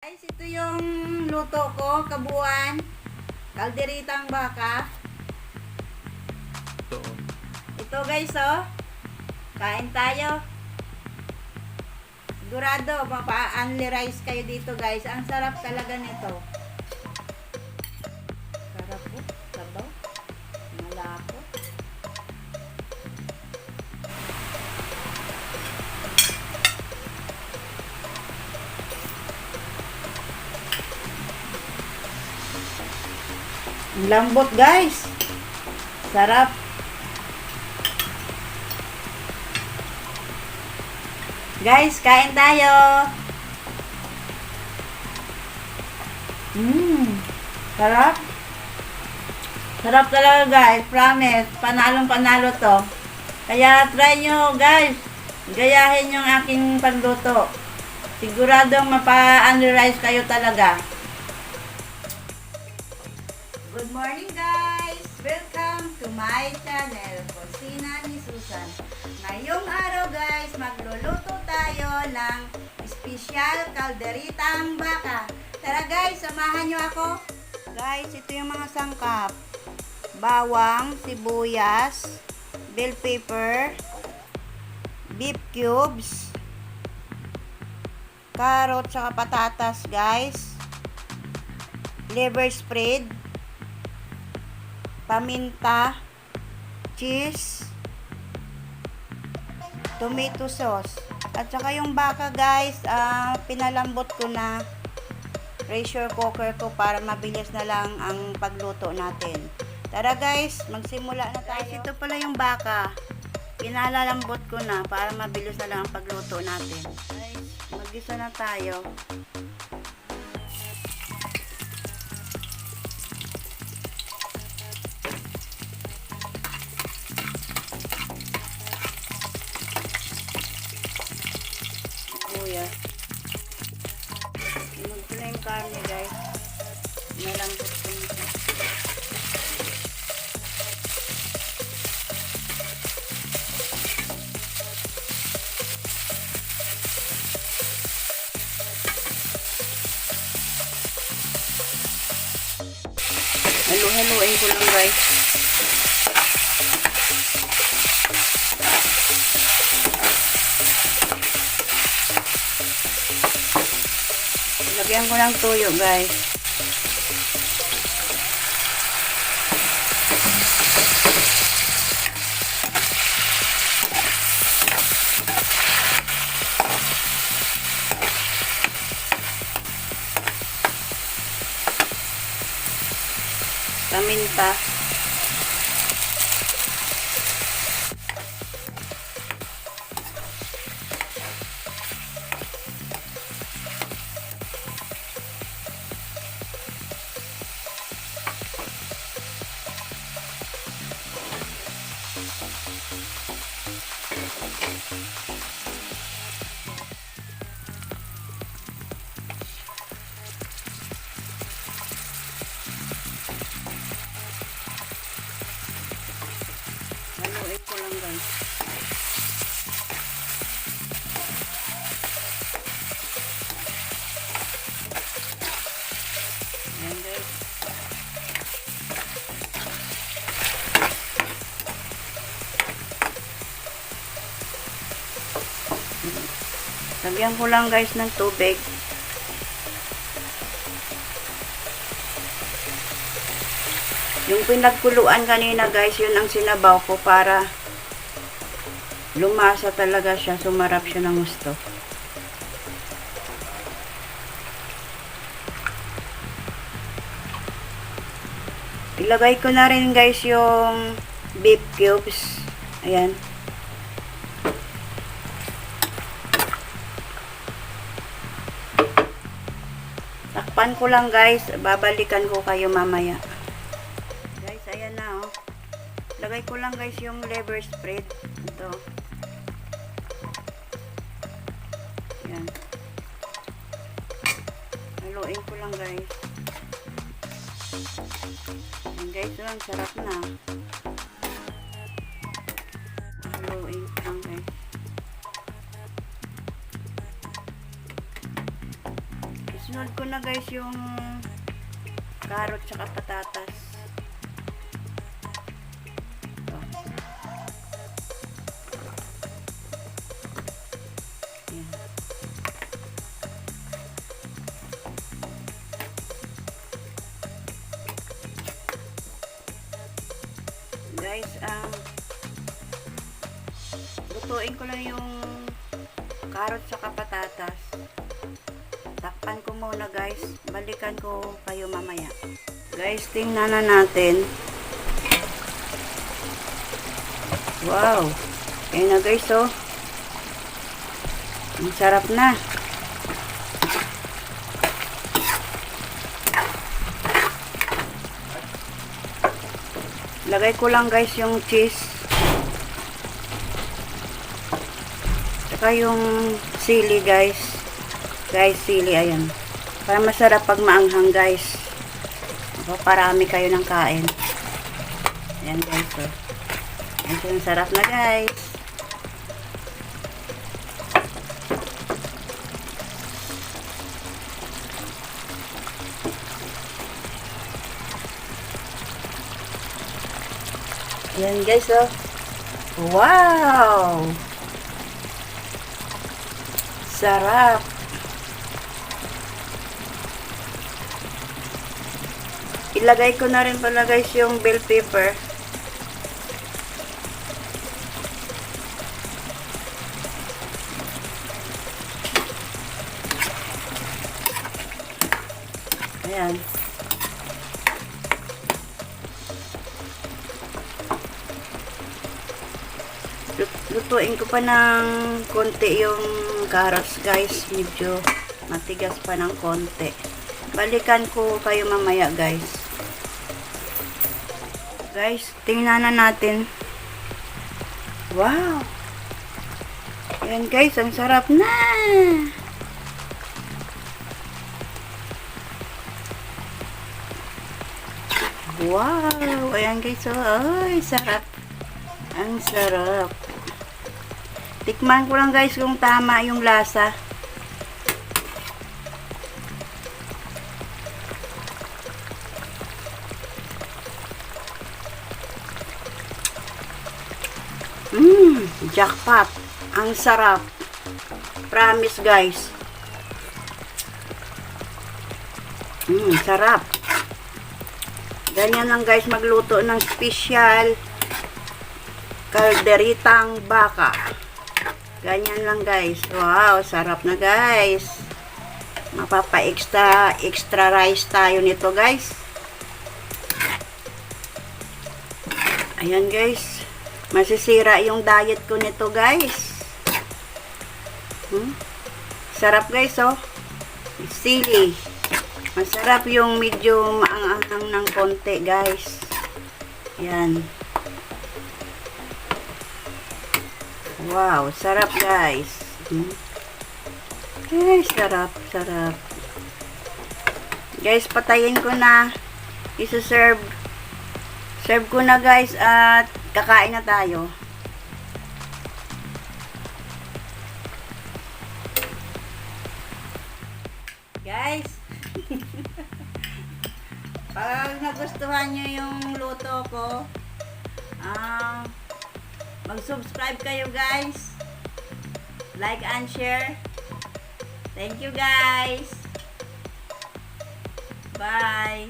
Guys, ito yung luto ko, kabuuan, kalderitang baka. Ito guys, oh. Kain tayo. Sigurado, mapa-only rice kayo dito guys. Ang sarap talaga nito. Sarap po, sabaw. Malapot. Ang lambot guys. Sarap. Guys, kain tayo. Sarap. Sarap talaga guys. Promise. Panalong panalo to. Kaya try nyo guys. Gayahin yung aking pagluto. Siguradong mapa-underrise kayo talaga. Good morning guys! Welcome to my channel, Kusina ni Susan. Ngayong araw guys, magluluto tayo ng espesyal kalderitang baka. Tara guys, samahan nyo ako. Guys, ito yung mga sangkap. Bawang, sibuyas, bell pepper, beef cubes, carrot, saka patatas guys, liver spread, paminta, cheese, tomato sauce. At saka yung baka guys, pinalambot ko na pressure cooker ko para mabilis na lang ang pagluto natin. Tara guys, magsimula na tayo. Guys, ito pala yung baka. Pinalalambot ko na para mabilis na lang ang pagluto natin. Guys, mag-isa na tayo. Inog ko na yung karne guys. Nalambot ko na siya. Halo-haloin ko lang guys. Lagyan ko ng tuyo guys. Paminta. Haluin ko lang guys. Ayan guys. Lagyan ko lang guys ng tubig. Yung pinagkuluan kanina guys, yun ang sinabaw ko para lumasa talaga siya, sumarap siya ng gusto. Ilagay ko na rin guys yung beef cubes. Ayan. Takpan ko lang guys, babalikan ko kayo mamaya. Ayan na oh. Lagay ko lang guys yung liver spread. Ito. Ayan. Haluin ko lang guys. Ayan guys, oh, ang sarap na. Haluin ko lang guys. Sunod ko na guys yung carrot tsaka patatas. Ito. Ayan. Guys, lutuin ko lang yung carrot tsaka patatas. Takpan ko muna guys. Balikan ko kayo mamaya. Guys, tingnan na natin. Wow! Ayan na guys, oh. Ang sarap na. Lagay ko lang guys yung cheese. Saka yung sili guys. Guys, sili, ayan. Para masarap pag maanghang guys. Parami kayo ng kain. Ayan guys, oh. Ayan, sarap na guys. Ayan guys, oh. Wow! Sarap! Ilagay ko na rin pala guys yung bell pepper. Ayan. Lutuin ko pa ng konti yung carrots guys. Medyo matigas pa ng konti. Balikan ko kayo mamaya guys. Guys, tingnan na natin. Wow! Ayan guys, ang sarap na! Wow! Ayan guys, oh. Ay, sarap. Ang sarap. Tikman ko lang guys kung tama yung lasa. Jackpot. Ang sarap. Promise guys. Sarap. Ganyan lang guys magluto ng special kalderitang baka. Ganyan lang guys. Wow, sarap na guys. Extra rice tayo nito guys. Ayan guys. Masisira yung diet ko nito guys. Sarap guys, oh. Sili. Masarap yung medyo maanghang ng konti guys. Yan. Wow, sarap guys. Ay, sarap, sarap. Guys, patayin ko na. Isa-serve. Serve ko na guys at kakain na tayo. Guys, pag nagustuhan nyo yung luto ko, mag-subscribe kayo guys. Like and share. Thank you guys. Bye.